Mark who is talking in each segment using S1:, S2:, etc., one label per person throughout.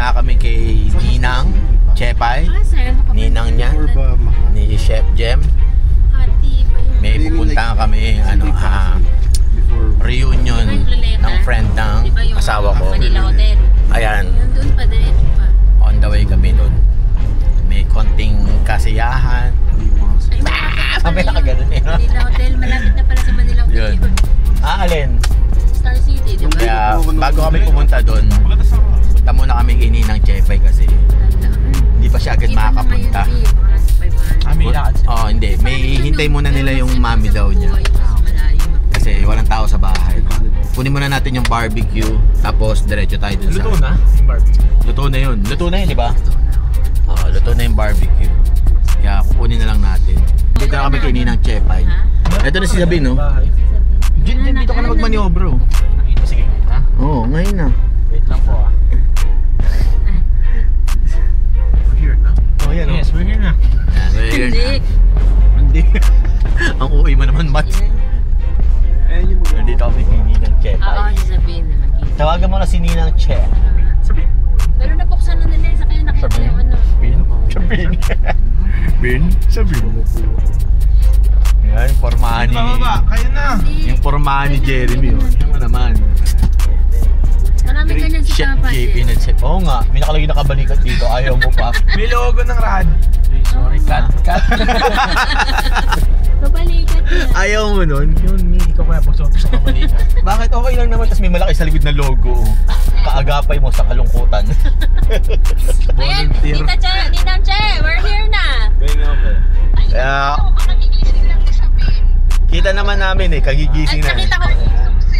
S1: pumunta kami kay Ninang Chepay. Ninang niya ni Chef Jem. May pupunta kami reunion ng friend ng asawa ko. Ayan. On the way kami doon. May konting kasiyahan. Sabi na kagano'n eh.
S2: Manila Hotel, malapit na pala sa Manila Hotel.
S1: Yun. Alin?
S2: Star City, di ba?
S1: Kaya bago kami pumunta doon, punta muna kami kay Ninang Chepay kasi hindi pa siya agad makakapunta. Oo, hindi. May hintay muna nila yung mami daw niya. Kasi walang tao sa bahay. Kunin muna natin yung barbecue, tapos diretso tayo dun sa...
S3: Luto na yung barbecue?
S1: Luto na yun. Luto na yun, di ba? Oo, luto na yung barbecue. Kaya kukunin na lang natin. Dito na kami kay Ninang Chepay. Ito na si Sabine, no? Dito ka na magmaniobro.
S3: Sige, ha?
S1: Oo, ngayon na.
S3: Wait lang po ah. We're here na?
S1: Oh, yan,
S3: Yes, we're here na.
S2: Hindi.
S1: Hindi. Ang uwi mo naman, Mat. Nandito kami kay Ninang Chepay.
S2: Oo, sasabihin naman.
S1: Tawagan mo na si Ninang Che.
S3: Sabihin.
S2: Pero nabuksan na nila sa kanya nakita yung ano.
S1: Sabihin. Sabihin. Yan, pormahan ni...
S3: Kayo na.
S1: Yung pormahan ni Jeremy, oh. Ano naman.
S2: Marami ganyan si
S1: Chef
S2: Papa.
S1: JP na Chef. Oo nga, may nakalagay na kabalikat dito. Ayaw mo pa.
S3: May logo ng rad. Sorry, cut.
S2: Kabalikat niya.
S1: Ayaw mo nun?
S3: Yun, ikaw kaya pagsuot sa kabalikat.
S1: Bakit okay lang naman, tapos may malaki sa likod na logo. Kaagapay mo sa kalungkutan.
S2: Ayan, Tita Che, Ninang Che, we're here na.
S1: Kaya... Kita naman namin eh, kagigising
S2: At
S1: na.
S2: nakita ko,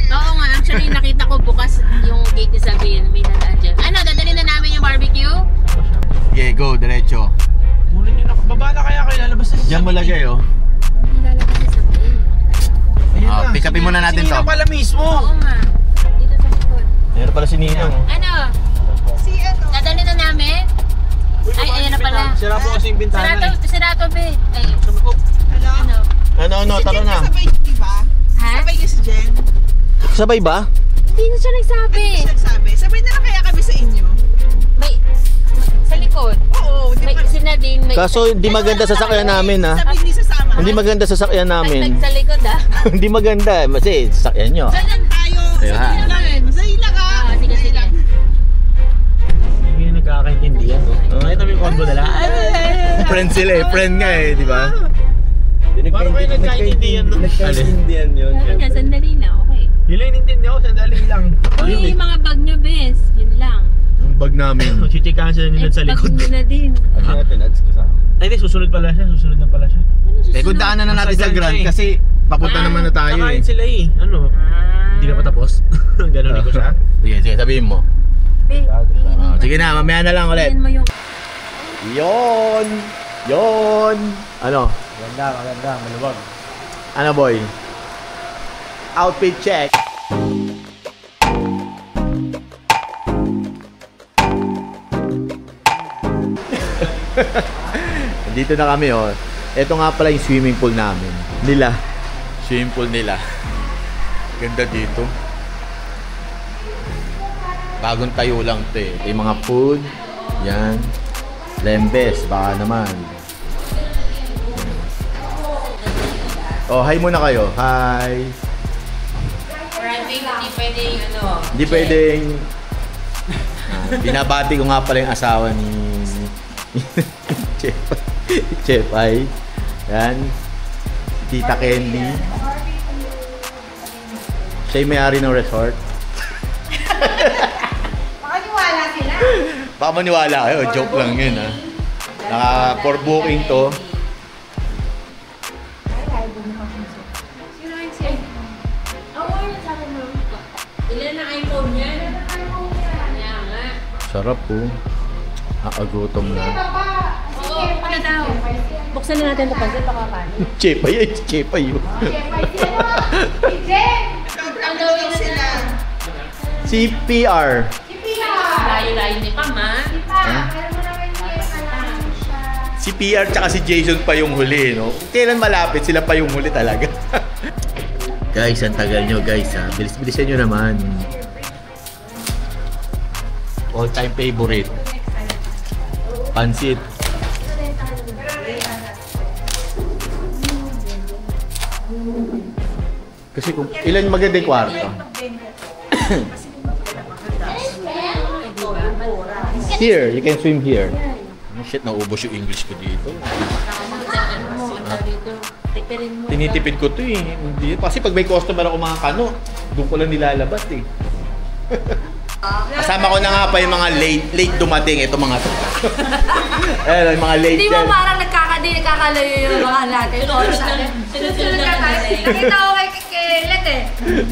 S2: oo nga, actually nakita ko bukas yung gate ni Sabine, may dadaan dyan. Ano, dadalhin na namin yung barbecue?
S1: Okay, go, diretso.
S3: Muna nyo na, baba na kaya kayo, lalabas na si
S1: Diyan mo lagay, oh.
S2: Hindi lalabas ni Sabine.
S3: Ayun
S1: Ah,
S3: na,
S1: pick upin muna natin to.
S3: Sinira pala mismo.
S2: Oo nga, dito sa likod.
S1: Meron pala si Ninang.
S2: Ano? Dadalhin na namin? Ay, ayan na pala.
S3: Sira po kasi yung bintana eh.
S2: Sirato, be. Ay,
S1: Ano, tara na.
S4: Sabay, di ba?
S2: ha?
S4: Sabay ka si Jen.
S1: Sabay ba?
S2: Hindi na siya nagsabi.
S4: Nagsabi. Sabay na lang kaya kami sa inyo.
S2: May, sa likod.
S4: Oo, di
S2: May
S4: ba?
S2: sinading, may...
S1: Kaso hindi maganda sa sakyan namin, ha?
S4: Sabi hindi sasama.
S1: Hindi maganda sa sakyan namin.
S2: Sa likod, ha?
S1: Hindi maganda, kasi sakyan nyo.
S4: Saan tayo?
S1: Ayun, ha?
S4: Sa ila ka.
S2: Ah, sige, sige.
S3: Hindi nyo nagkakaintindihan. Ito may combo nila.
S1: Friend sila eh, friend nga eh, di ba?
S3: Paano kayo nagkaintindihan nun?
S1: Nagkaintindihan yun.
S2: Sabi niya, sandali na, okay.
S3: Yun lang inintindi ako, sandali lang.
S2: Uy, yung mga bag nyo, bes. Yun lang.
S1: Yung bag namin.
S3: Chichikahan sila nila sa likod.
S2: Bag nyo na din.
S3: Ay, di, susunod pala siya, susunod na pala siya.
S2: Ano susunod?
S1: Eh kung daanan na natin sa Grand kasi papunta naman na tayo eh.
S3: Nakain sila eh. Ano? Hindi ka pa tapos? Ganon ko siya.
S1: Sige, sabihin mo.
S2: Be,
S1: Sige na, mamaya na lang ulit.
S2: mo yung...
S1: Yon! Ano?
S3: Maganda, maluwag.
S1: Ano boy? Outfit check. Dito na kami oh. Ito nga pala yung swimming pool namin. Swimming pool nila. Ganda dito. Bagong tayo lang to eh. Ito yung mga food. Yan. Lembes, baka naman. Oh, hi muna kayo. Hi.
S2: Hindi pwede yung ano.
S1: Hindi pwedeng... binabati ko nga pala yung asawa ni... Chepay. Yan. Tita Candy. Siya yung may-ari ng resort.
S4: Makaniwala sila.
S1: Baka maniwala kayo. Joke lang yun ha. For booking to.
S2: Ilan na iPhone niya? Kaya nga.
S1: Sarap po. Agutom na.
S2: Oo, ano daw? Buksan na natin ito kasi baka kanin.
S1: Chepay yun. Chepay yun.
S2: Ang gawin na sila.
S1: CPR.
S2: Layo-layo ni Pam, ha?
S1: Si PR tsaka si Jason pa yung huli, no? Kailan malapit, sila pa yung huli talaga. Guys, ang tagal nyo guys ha. Bilis-bilisan nyo naman. All-time favorite. Pansit. Kasi kung ilan maganda yung kwarto? Here, you can swim here. Shit, naubos yung English ko dito. Tinitipid ko to eh. Hindi. Kasi pag may customer ako mga kano, doon ko lang nilalabas eh. Kasama ko na nga pa yung mga late dumating. Ito mga to. Eh, yung mga late.
S5: Hindi mo parang nakakalayo yung mga natin. Sunod-sunod ka tayo. Nakita ko kay Let eh.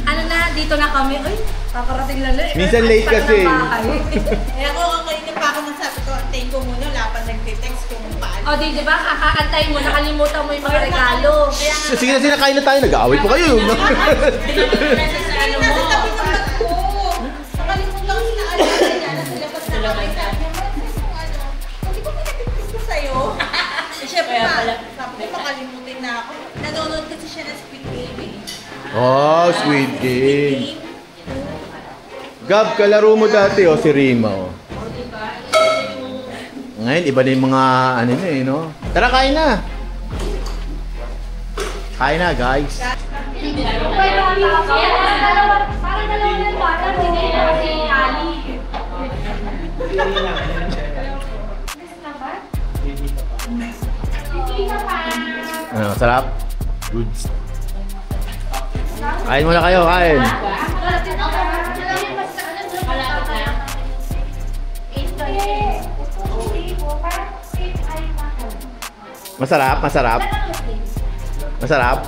S5: Ano na, dito na kami. Uy, paparating lang lang.
S1: Minsan late kasi.
S4: Eh ako, kanina pa ako nasabi ko, antayin ko muna, wala pa nag-text kung paano.
S5: O di ba, kakaantayin mo, nakalimutan mo yung mga regalo.
S1: Sige na sila, kain na tayo. Nag-aaway po kayo.
S4: Nasa tabi ng bag ko. Nakalimutan ko sila niya, nasa labas na kami. Sabi niya, hindi ko pinag-text ko sa'yo. Eh syempre sabi ko, makalimutin na ako. Nanonood kasi siya ng Squid Game eh.
S1: Oh, Squid Game. Gab, kalaro mo dati si Rima Ngayon, iba na yung mga ano na eh, no? Tara, kain na! Kain na, guys.
S5: Parang dalawa ng bata, hindi na kasi Ali.
S1: Ano, sarap? Good. Kain muna kayo, kain. Masarap, masarap. Masarap.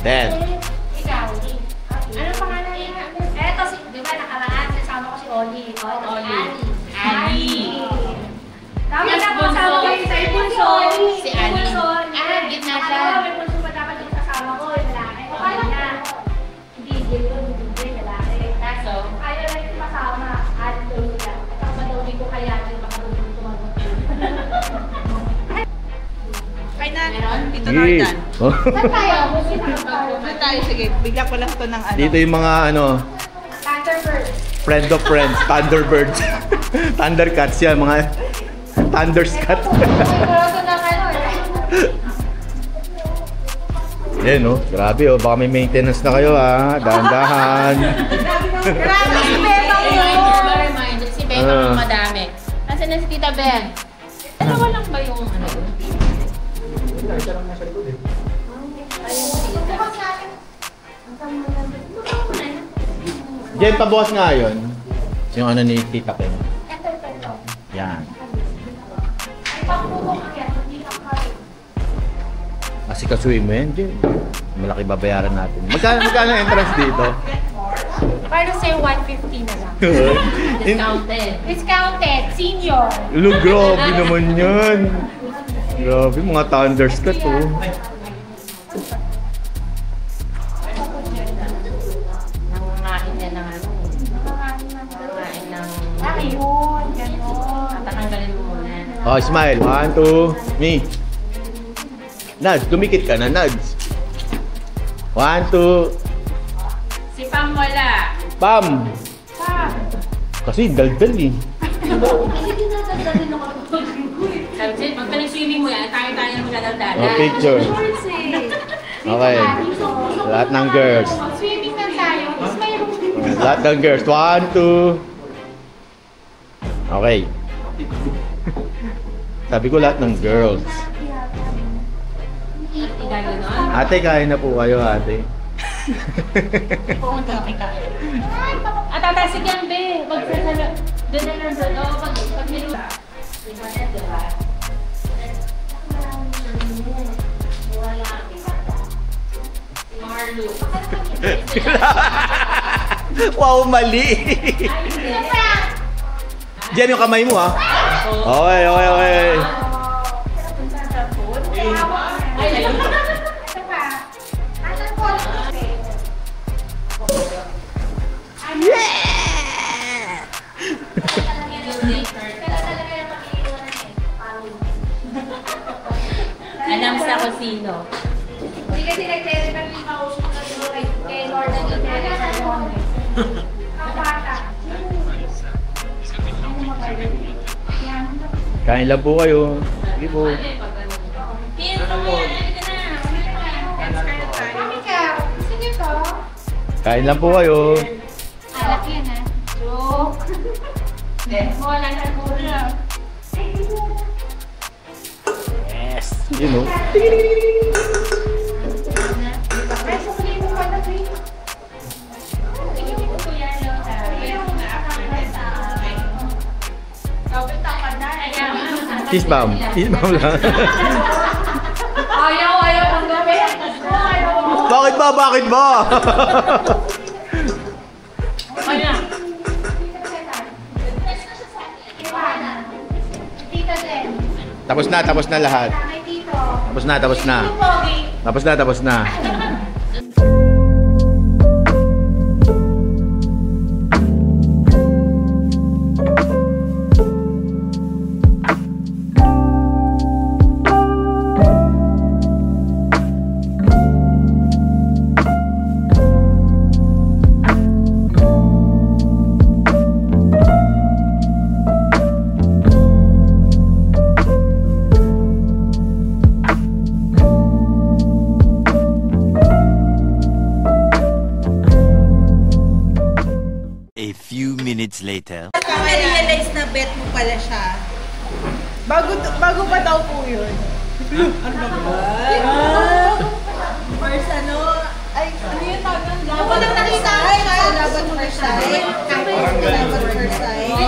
S1: 10.
S5: Ikaw. Ano pangalan niya? Eto si, di ba nakaraan, sasama ko si Oli. Ali. Tama na po, kasama ko yung sa Ibunso.
S2: Si Ali.
S5: Gitna siya. May punso pa dapat yung kasama ko, yung lalaki. O kaya niya, hindi lalaki.
S2: So,
S5: Ayaw lang yung kasama. Ali daw nila. At ang madawin ko kaya, baka daw yung tumagot.
S4: Kain na.
S2: Meron?
S4: Dito Nordan.
S1: Oh.
S5: Saan tayo?
S4: Doon tayo, sige. Bigla ko lang to ng ano.
S1: Dito yung mga ano,
S5: Thunderbird.
S1: friend of friends, Thunderbirds. Thundercats yan, mga Thunderscat.
S5: Pagkakaroon na kayo.
S1: Yan, no? Grabe, oh. Baka may maintenance na kayo, ha? Dahan-dahan.
S5: Grabe si Bebang yun.
S2: reminder, si Bebang ang madami. Nasaan na si Tita Ben? Dalawa lang ba yung ano yun?
S1: Jen, pabukas nga yun. Yung ano ni Tita Ken. Yan. Kasi kasuhin mo yan, Jen. Malaki babayaran natin. Magkano ang entrance dito?
S5: Paano sa'yo 150 na lang?
S2: Discounted.
S5: Discounted, senior.
S1: Lo, grabe naman yan. Grabe, mga Thunderscat, oh.
S2: Nangangain niya ng ano. Nangangain ng...
S5: Ayun, gano'n.
S2: Tatanggalin mo muna.
S1: Oh, smile. 1, 2, me. Nads, dumikit ka na, Nads. 1, 2,
S2: Si Pam wala.
S1: Pam! Kasi daldal eh.
S2: Sabi siya, pag nag-swimming mo yan, tayo-tayo na magdadala.
S1: Oh, picture. Okay. Lahat ng girls.
S5: Swimming na tayo. Mas mayroon.
S1: Lahat ng girls. 1, 2. Okay. Sabi ko lahat ng girls. Ate, kain na po kayo, ate.
S2: At tatasig yan, be. Magsasalo. Doon na lang doon. O, pag niluto. Diba? Marlo.
S1: Wow, mali! Diyan yung kamay mo, ha? Okay, okay, okay.
S2: Alam sa kung sino.
S5: Hindi kasi nagtere ng 5 usok na kay Lord na
S1: Kain lang po kayo. Sige po. Kain lang po kayo.
S2: Alak yan ha. Joke. Wala na muna.
S1: Yes. You know. Kiss bomb. Kiss bomb lang.
S2: Ayaw ang gabi.
S1: Bakit ba? Bakit ba?
S2: Ayan.
S1: Tapos na lahat. Tapos na. Tapos na.
S6: A few minutes later.
S4: Na-realize na bet mo pala siya. Bago pa daw po yun. Ano ba? First ano yung tawag ng laban? Ako lang nakita siya. Laban first sight. Laban first sight.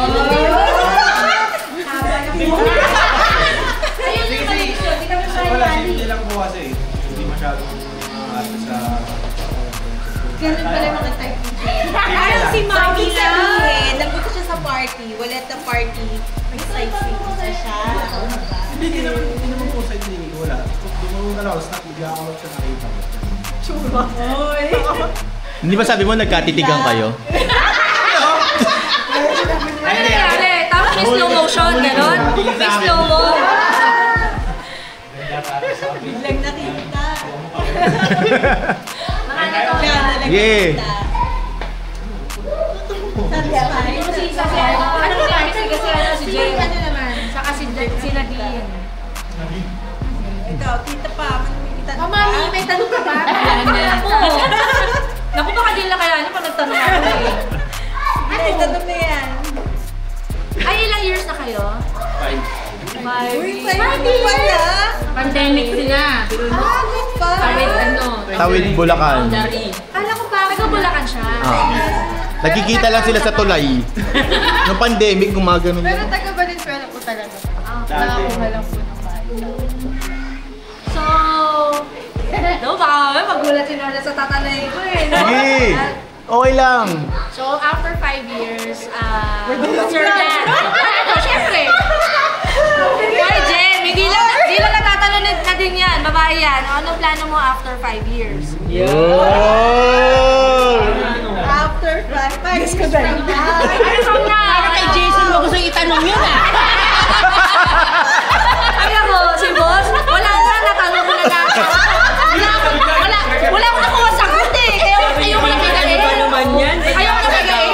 S3: Hindi lang po kasi. Hindi masyadong sa...
S4: Ganun pala mga type ni Jen. Parang si Mami sabihin, nagpunta siya sa party. Wala at the party. May sightseeing siya.
S3: Hindi naman po sa hindi. Wala. Dumulong na lang ako. Bigla ako lang siya nakita.
S4: Chuma. Oy.
S1: Hindi ba sabi mo nagkatitigan kayo?
S5: Ano nangyari? Tapos may slow motion, gano'n? May slow mo.
S4: Biglang nakita.
S1: Yeah.
S5: Ano nangyari? Kasi si Jay. Saka si Nadine.
S4: Ikaw, kita pa. Kita pa.
S2: Mami, may tanong ka ba?
S5: Naku, baka din lang kaya pag nagtanong ako eh.
S4: Ay, tanong na yan.
S5: Ay, ilang years na kayo? 5
S4: Uy,
S5: years.
S4: 5 years pala.
S2: Pandemic sila.
S4: Ano pa?
S2: Tawid ano?
S1: Tawid Bulacan.
S5: Kala ko ba? Taga-Bulacan siya.
S1: Nagkikita lang sila sa tulay. Nung pandemic, gumagano.
S2: Pero taga Valenzuela po talaga. Nakakuha lang po ng bahay.
S5: So, no, baka kami magulat si Nora sa tatanay ko eh. No?
S1: Sige. Okay lang.
S5: So, after 5 years, Sir Dan. Ano, syempre. Kaya Jen, hindi lang natatanong na din yan. Babae yan. Anong plano mo after 5 years?
S4: After 5 years ko ba?
S5: Ano from now?
S2: Para kay Jason mo gusto itanong yun ah.
S5: Kaya mo, si boss, wala na, natanong ko na lang. Wala ko nakuha sagot eh. Kaya ayoko na bigay. Ayoko na bigay.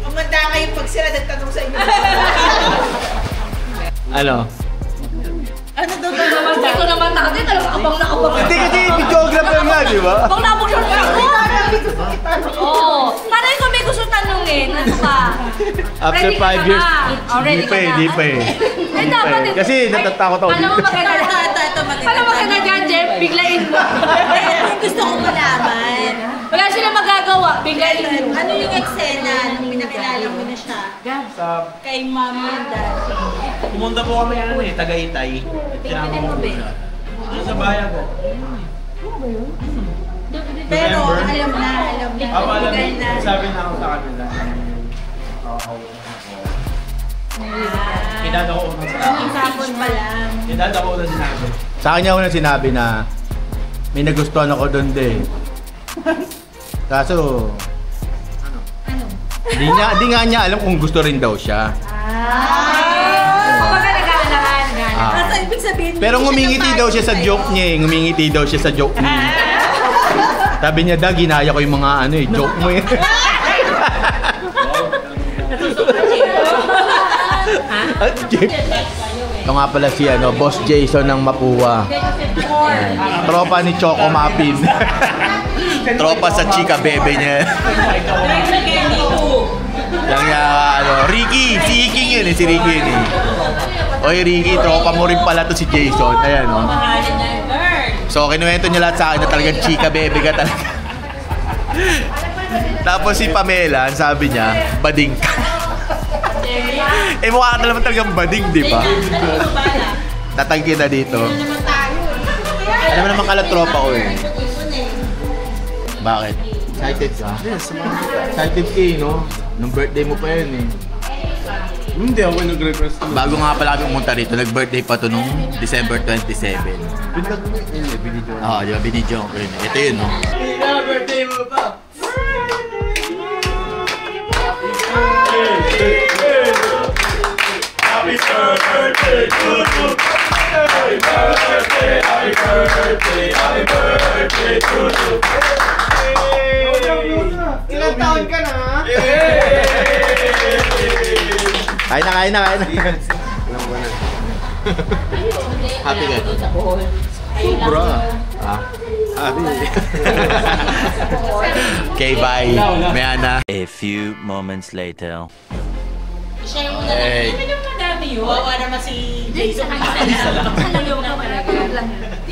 S4: Umanda kayo pag sila nagtanong sa inyo.
S1: Ano?
S4: Ano daw ba?
S5: Hindi ko naman takot. Talaga abang na abang.
S1: Hindi kasi videographer nga, di ba?
S5: Abang na abang siya ako. Oo. Paano kung may gusto tanungin? Ano ka?
S1: After
S5: Ready ka
S1: 5
S5: na
S1: years,
S5: ba? Oh, ready ka na?
S1: di pa eh.
S5: Eh, dapat eh.
S1: Kasi natatakot ako.
S5: Alam mo maganda.
S4: Ito maganda.
S5: Alam mo maganda dyan, Jeff. Biglain mo.
S4: Gusto kong malaman.
S5: Wala sila magagawa. Biglain mo.
S4: Ano yung eksena nung pinakilala mo na siya? Kay Mami and Daddy.
S3: Pumunta po kami ano eh, Tagaytay. Sinama ko po siya. Ano sa bayan ko?
S4: Pero alam na.
S3: Alam
S4: Bigay na.
S3: sabi na ako sa kanila. Kidada ko unang sinabi.
S4: Sapon pa lang.
S3: Kidada ko unang sinabi.
S1: Sa akin niya unang sinabi na may nagustuhan ako doon din. Kaso, di nga niya alam kung gusto rin daw siya.
S5: Kumbaga nag-aalahan.
S4: Kasi ibig sabihin,
S1: Pero
S4: hindi
S1: ngumingiti daw siya sa
S4: sa'yo.
S1: joke niya eh. Ngumingiti daw siya sa joke niya. Sabi niya, "Da, ginaya ko yung mga ano eh, joke mo eh." Ito nga pala si Boss Jason ng Mapua. Tropa ni Choco Mapin. Tropa sa chika bebe niya. Yang Ricky, si Iking yun si Ricky yun Oy Ricky, tropa mo rin pala to si Jason. Ayan So kinuwento niya lahat sa akin na talagang chika bebe ka talaga. Tapos si Pamela, sabi niya, bading ka. Mukha ka naman talagang bading, di ba? Tatangkin na dito. Alam mo naman kala tropa ko Bakit? Excited ka?
S3: Yes,
S1: Excited ka no? Nung birthday mo pa yun
S3: Hindi ako nag-request.
S1: Bago nga pala kami pumunta rito, nag-birthday pa to nung December 27.
S3: Binidyo.
S1: Oo, di ba? Binidyo ko yun. Ito yun, no?
S3: Birthday mo pa! Happy birthday to you! Happy birthday, happy birthday, happy birthday to you! Ilang taon ka na?
S1: Kain na. Happy ka? Sobra. Happy. Okay, bye. Mayana.
S6: A few moments later.
S1: Hey.
S4: Wawa naman si Jason. Di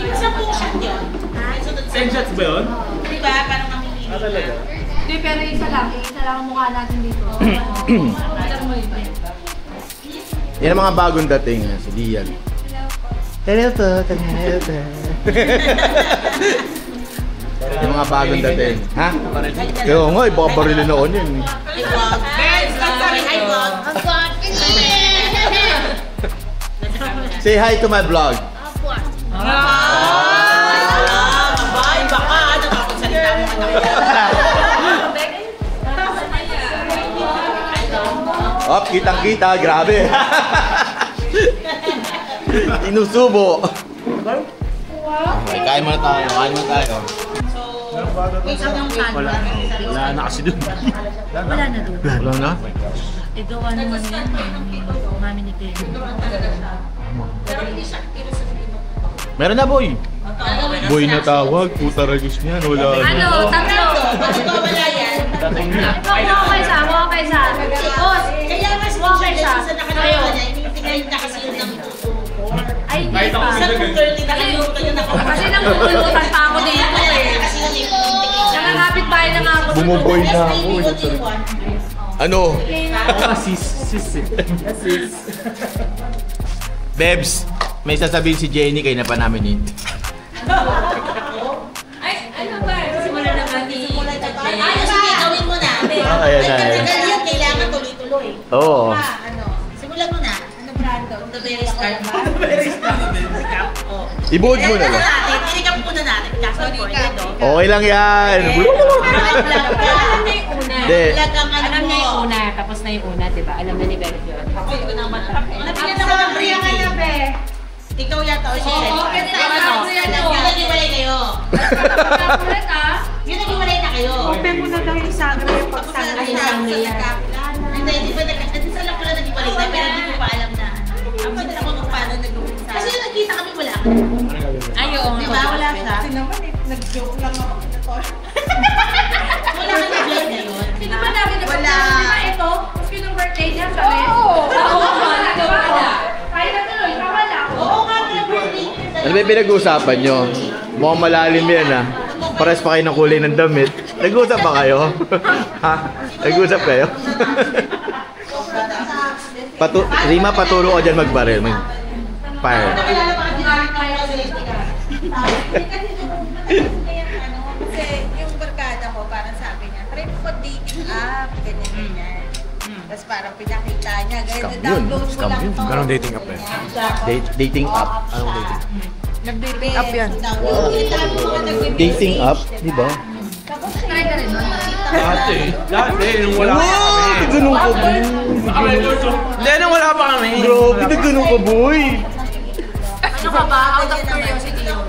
S4: ba sa pong shot yun?
S3: Same shots ba yun?
S4: Di ba? Parang mamimili ka.
S3: Talaga?
S5: Hindi, pero isa lang ang mukha natin dito.
S1: Yan ang mga bagong dating. Si Lian. Hello po. Yung mga bagong dating. Ha? Oo nga, baka barilin na on yun. Say hi to my vlog.
S4: Bye, baka nakapagsalita mo
S1: Oh, kitang-kita, grabe. Inusubo. Okay, kain muna tayo.
S3: Wala na kasi dun.
S5: Wala na doon.
S1: Wala na?
S5: Ito ano man yan, mami ni Ken.
S1: Meron na, boy.
S3: Boy na tawag, puta ragis niyan, wala.
S5: Ano, tatlo.
S4: wala yan.
S5: Mukha kayo sa. Boss,
S4: Kaya mas
S5: Okay siya.
S4: sa nakalawa niya, initingnan na kasi yun ng
S5: ay hindi pa.
S4: Sa Google, kayo
S5: Kasi nangungulutan pa ako dito
S4: Kasi yun yung
S5: Nakakapit bahay na nga ako.
S1: Bumuboy na ako. Ano?
S3: Sis.
S1: Bebs, may sasabihin si Jenny kayo na pa namin yun.
S5: Ay, ano ba? Simula na kami.
S4: Sige, gawin mo na.
S1: Ayan na.
S4: Tagal yan, kailangan tuloy-tuloy.
S1: Oo.
S4: Simulan mo na. Ano brando? The very start.
S1: Ibuod mo na lang.
S4: Inikap muna natin.
S1: Okay lang yan. Hindi.
S2: Alam niya yung una, tapos na yung una, di ba? Alam na ni Beth yun.
S4: Nabigyan ako ng briefing. Ikaw yata o siya. Yung nag-iwalay kayo. Yung nag-iwalay na kayo.
S2: Open mo na daw yung sangre, yung pagsangre yung sangre yan.
S4: Hindi pa sa lang pala nag-iwalay na, pero hindi ko pa alam na. Ang pwede ako kung paano nag-umpisa. Kasi yung nagkita kami wala.
S2: Ay, oo.
S4: Diba? Wala siya.
S2: Kasi naman nag-joke lang ako.
S4: Wala ka na-vlog na yun.
S5: Sino ba namin na
S4: Wala.
S5: Ito, sino birthday niya? Sabi? Oo, wala. Kaya na tuloy, wala.
S4: Oo nga, pero birthday.
S1: Ano ba yung pinag-uusapan nyo? Mukhang malalim yan ha. Pares pa kayo ng kulay ng damit. Nag-uusap ba kayo? Ha? Nag-uusap kayo? Rima, paturo ko dyan magbaril. Fire.
S4: Kasi yung barkada ko, parang sabi niya, try mo dating app, ganyan. Tapos parang pinakita niya,
S1: Scam
S4: ganyan,
S1: yun.
S4: download mo
S1: Scam
S4: lang
S1: yun.
S4: to.
S3: Anong dating app eh?
S1: Dating app. Anong dating?
S4: Nag-dating app yan.
S1: Dating app? Di ba?
S5: Try ka rin.
S3: Dati, nung wala pa kami.
S1: Ganun ka, boy.
S3: Hindi, nung wala pa kami.
S1: Grabe, nagganun ka, boy.
S5: Ano ka ba? Out of curiosity yun.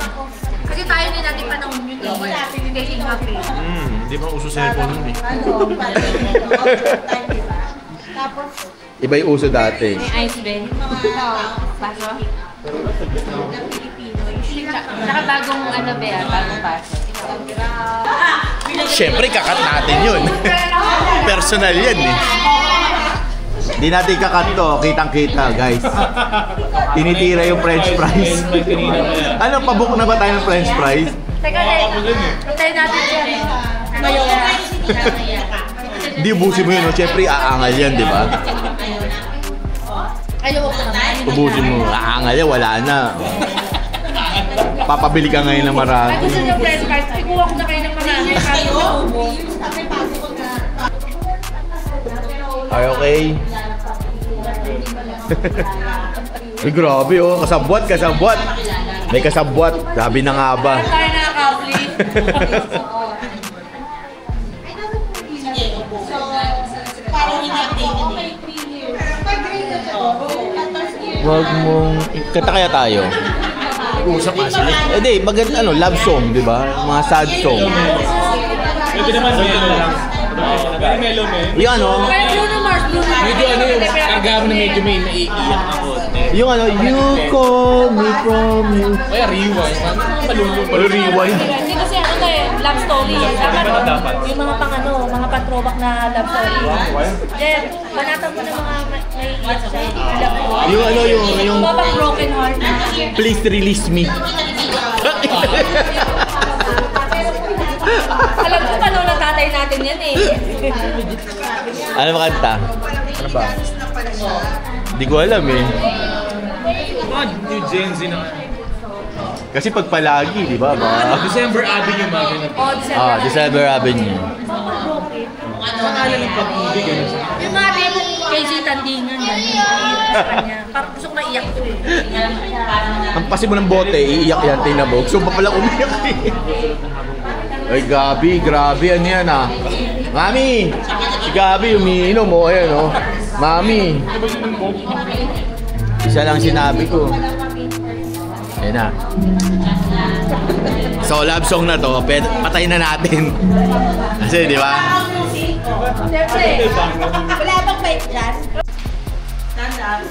S5: Kasi tayo din natin panahon yun eh. Wala, dating app eh.
S3: Hindi pa uso cellphone nun eh.
S4: Ano, parang time, diba?
S1: Iba yung uso dati.
S2: May ice be. Paso? Saka bagong ano be, bagong paso.
S1: Siyempre, kakat natin yun. Personal yan eh. Di natin kakat to, kitang-kita guys. Tinitira yung french fries. Ano, pabook na ba tayo ng french fries?
S5: Teka, tayo natin yan. Ngayon.
S1: Di ubusin mo yun, no? Siyempre, aangal yan, di ba?
S5: Ayaw ko naman.
S1: Ubusin mo, aangal yan, wala na. Papabili ka ngayon ng marami.
S5: Ay, gusto niyo french fries. Ikuha ko na kayo ng marami.
S1: Ay, okay. Ay, grabe oh. Kasabwat, kasabwat. May kasabwat. Sabi na nga ba.
S5: Tayo nakaka-apply.
S1: Huwag mong... Kanta kaya tayo? Usap nga sila. Hindi, maganda ano, love song, di ba? Mga sad song.
S3: Ito naman, melo lang. Very melo, man.
S1: Yung ano,
S5: Kaya Bruno Mars,
S3: Medyo ano yung karga mo na medyo may naiiyak na konti.
S1: yung ano, you call me from you.
S3: Kaya rewind. Malulong.
S1: Rewind.
S5: Hindi kasi ano to eh, love story. Dapat yung mga pang ano, mga pan-throwback na love story. Then, banatan mo na mga may love story.
S1: Yung ano, yung
S5: Mga pang broken heart na.
S1: please release me.
S5: Alam ko paano na tatay natin yan eh.
S1: Ano ba kanta? Ano ba? Hindi ko alam eh.
S3: New Gen Z na.
S1: Kasi pag palagi, di ba?
S3: December Avenue yung mga ganun.
S5: Oh,
S1: December Avenue.
S3: Akala ng pag-ibig.
S5: yung mga tipong Casey Tandingan yan. Sa kanya. Parang gusto ko maiyak to eh.
S1: Ang pasi mo ng bote, iiyak yan, tinabog. So pa pala umiyak eh. Ay, Gabi, grabe, ano yan ah. Mami! Si Gabi, umiinom mo, ayan oh. Mami! Isa lang sinabi ko. Ayan na. So, love song na to, patay na natin. Kasi, di ba?
S5: Siyempre.
S4: Wala bang bait dyan? Stand up.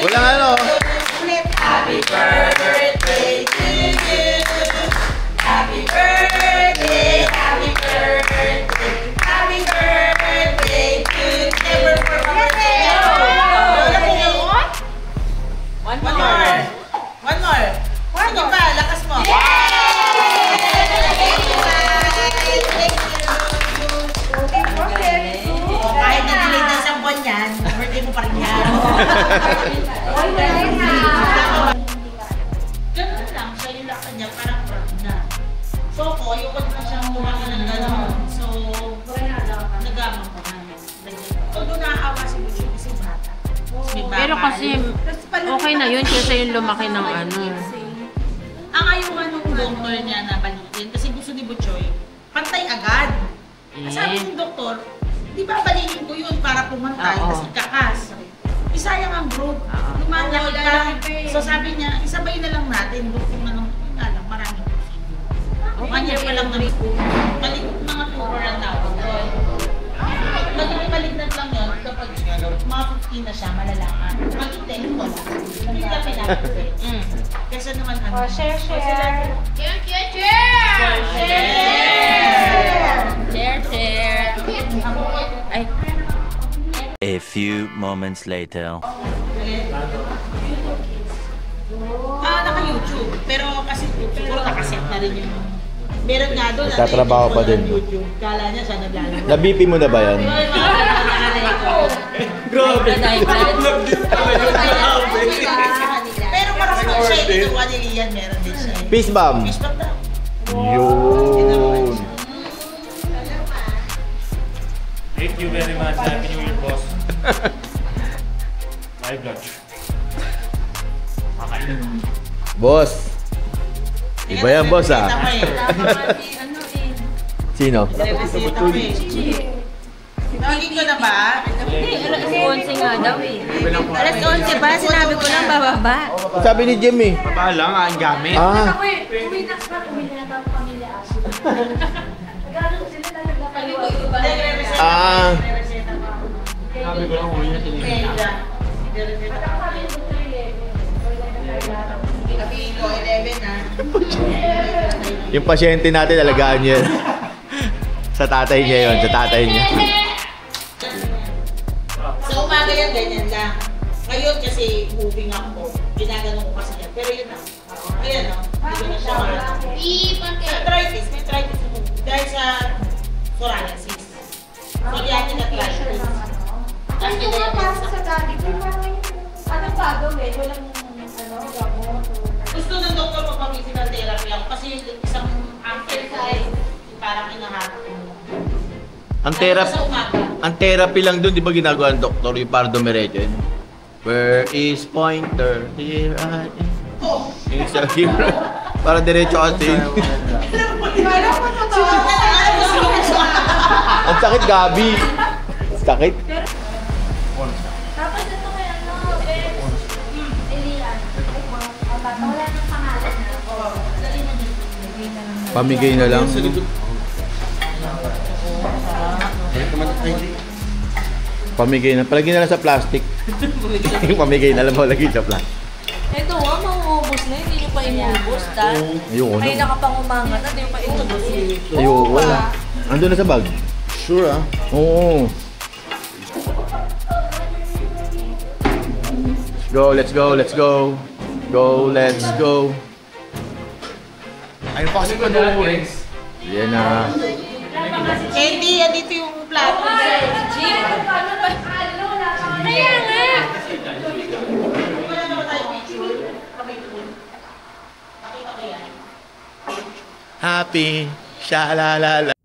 S1: Walang ano.
S4: Happy birthday to you. Happy birthday, happy birthday, happy birthday to you. Never forget. One more. One more. Sige pa, lakas mo. Kahit na-delay na isang buwan yan, birthday mo pa rin yan. Ganun lang, siya yung lakad niya, parang proud na. So ako, ayoko na siyang lumaki ng gano'n. So, nagamang ko na. Although nakaawa si Bucho kasi bata.
S2: Pero kasi okay na yun kasi yung lumaki ng ano.
S4: Ang ayaw nga nung doktor niya na balikin kasi gusto ni Buchoy, pantay agad. Sabi ng doktor, di ba balikin ko yun para pumantay kasi kakas. Isayang ang group, lumanyakit ka. So sabi niya, isabay na lang natin. Kung anong, yun nga lang, maraming procedure. Kanya pa lang namin po. Mga tumor ang tawag doon. Malignant lang yun kapag mga 15 na siya, malalaman. Mag-10, wala. Hindi kami natin. Kasi naman ano.
S5: Share. Ay.
S6: A few moments later.
S4: Naka-YouTube. Pero kasi siguro nakaset na rin yung... Meron nga doon.
S1: Nagtatrabaho pa din.
S4: YouTube. Kala niya siya naglalaro.
S1: Na-BP mo na ba yan?
S3: Grabe. Love din talaga.
S4: Pero parang siya yung ginawa ni Lian, meron din siya.
S1: Peace bomb.
S4: Fish bomb daw.
S1: Yun.
S3: Thank you very much. Happy New Year, boss. My vlog.
S1: Boss. Iba yan, boss, ah. Sino?
S4: Naging ko na ba?
S5: Hindi, alas 11 nga daw eh. Alas 11 ba? Sinabi ko lang bababa.
S1: Sabi ni Jim eh.
S3: Baba lang ang gamit.
S1: Ah,
S5: Uwi na ba ang pamilya Aso? Nagano sila talaga kayo.
S1: ah.
S3: Sabi ko lang, uwi na sila.
S4: Amigo, 11 na.
S1: Yung pasyente natin, alagaan niya. Sa tatay niya yun, sa tatay niya.
S4: Sa umaga yan, ganyan lang. Ngayon kasi moving ako. Ginagano ko kasi yan. Pero yun lang. Ayan o. Hindi ko na siya arthritis. May arthritis mo. Dahil sa psoriasis. Psoriatic arthritis. Tapos may diabetes
S5: sa daddy ko, anong gagawin? Walang gamot?
S4: Gusto ng doktor magpa-physical therapy ako kasi isang ankle ko ay parang inaharap ko.
S1: Ang therapy lang doon, di ba ginagawa ng doktor, yung para dumiretso yun? Where is pointer? Here I am. Yung sa hero. Para diretso kasi. Ang sakit, Gabi. Sakit.
S5: Tapos ito kay Elian. Wala ng pangalan na.
S1: Pamigay na lang. Pamigay na. Palagay na lang sa plastic. Yung pamigay na lang mo lagi sa plastic.
S5: Ito mauubos na. Hindi nyo pa inubos.
S1: Ayoko na.
S5: May nakapang umangat at yung pa inubos.
S1: Ayoko na. Andun na sa bag. Sure ah. Oo. Let's go, let's go. Go, let's go.
S3: Ayun pa kasi ko doon.
S1: Yan na.
S4: Candy, dito yung plato.
S5: Kaya nga!
S4: Wala naman tayo picture. Kami doon. Pakita ko yan.
S1: Happy. Sha-la-la-la.